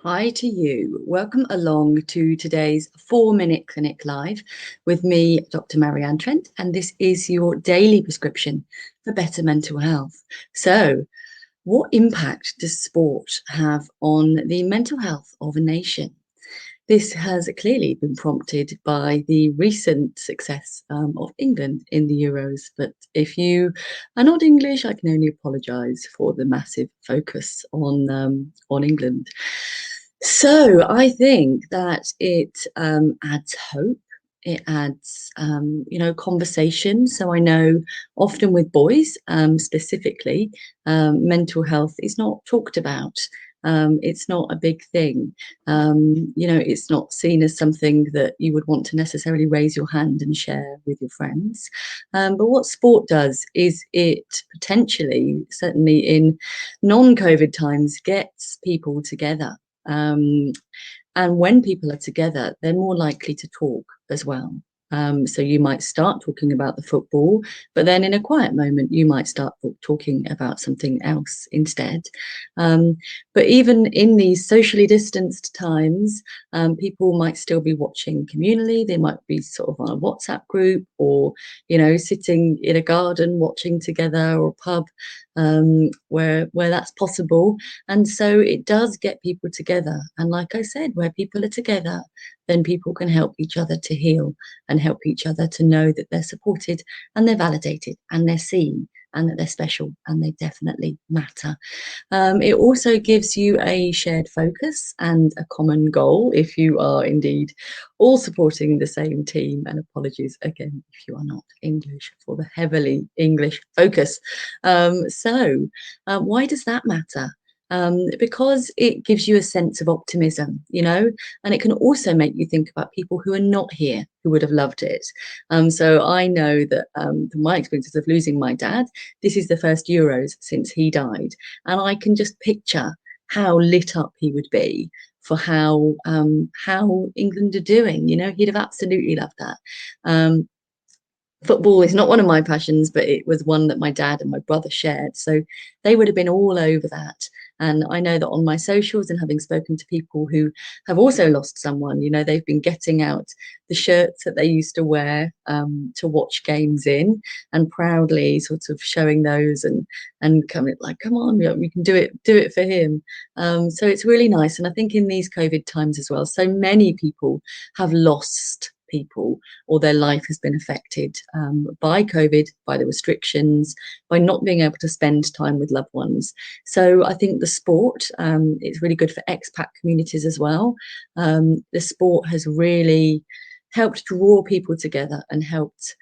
Hi to you. Welcome along to today's 4-Minute Clinic Live with me, Dr. Marianne Trent, and this is your daily prescription for better mental health. So, what impact does sport have on the mental health of a nation? This has clearly been prompted by the recent success of England in the Euros. But if you are not English, I can only apologise for the massive focus on England. So I think that it adds hope. It adds, conversation. So I know often with boys, specifically, mental health is not talked about. It's not a big thing. It's not seen as something that you would want to necessarily raise your hand and share with your friends. But what sport does is it potentially, certainly in non-COVID times, gets people together. Um, and when people are together, they're more likely to talk as well. So you might start talking about the football, but then in a quiet moment, you might start talking about something else instead. Um, but even in these socially distanced times, people might still be watching communally. They might be sort of on a WhatsApp group or, sitting in a garden watching together or a pub where that's possible. And so it does get people together. And like I said, where people are together, then people can help each other to heal and help each other to know that they're supported and they're validated and they're seen and that they're special and they definitely matter. It also gives you a shared focus and a common goal if you are indeed all supporting the same team. And apologies again if you are not English for the heavily English focus. Why does that matter? Because it gives you a sense of optimism, and it can also make you think about people who are not here who would have loved it. So I know that from my experiences of losing my dad, this is the first Euros since he died. And I can just picture how lit up he would be for how England are doing. He'd have absolutely loved that. Um, Football is not one of my passions, but it was one that my dad and my brother shared. So they would have been all over that. And I know that on my socials and having spoken to people who have also lost someone, they've been getting out the shirts that they used to wear to watch games in and proudly sort of showing those and coming like, come on, we can do it for him. So it's really nice. And I think in these COVID times as well, so many people have lost people or their life has been affected by COVID, by the restrictions, by not being able to spend time with loved ones. So I think the sport is really good for expat communities as well. The sport has really helped draw people together and helped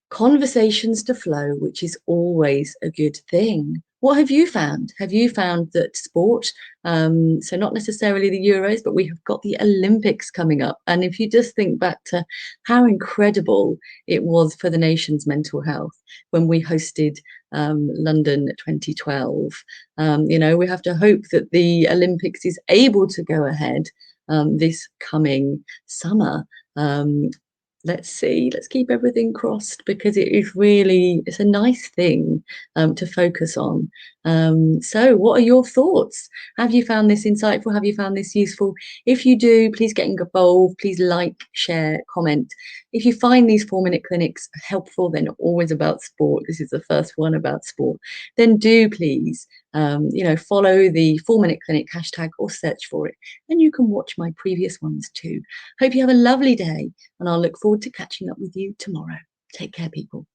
conversations to flow, which is always a good thing. What have you found? Have you found that sport, so not necessarily the Euros, but we have got the Olympics coming up. And if you just think back to how incredible it was for the nation's mental health when we hosted London 2012, we have to hope that the Olympics is able to go ahead this coming summer. Let's see, let's keep everything crossed because it's a nice thing to focus on. So what are your thoughts? Have you found this insightful? Have you found this useful? If you do, please get involved. Please like, share, comment. If you find these 4-minute clinics helpful, they're not always about sport. This is the first one about sport. Then do please, follow the 4-minute clinic hashtag or search for it. And you can watch my previous ones too. Hope you have a lovely day and I'll look forward to catching up with you tomorrow. Take care, people.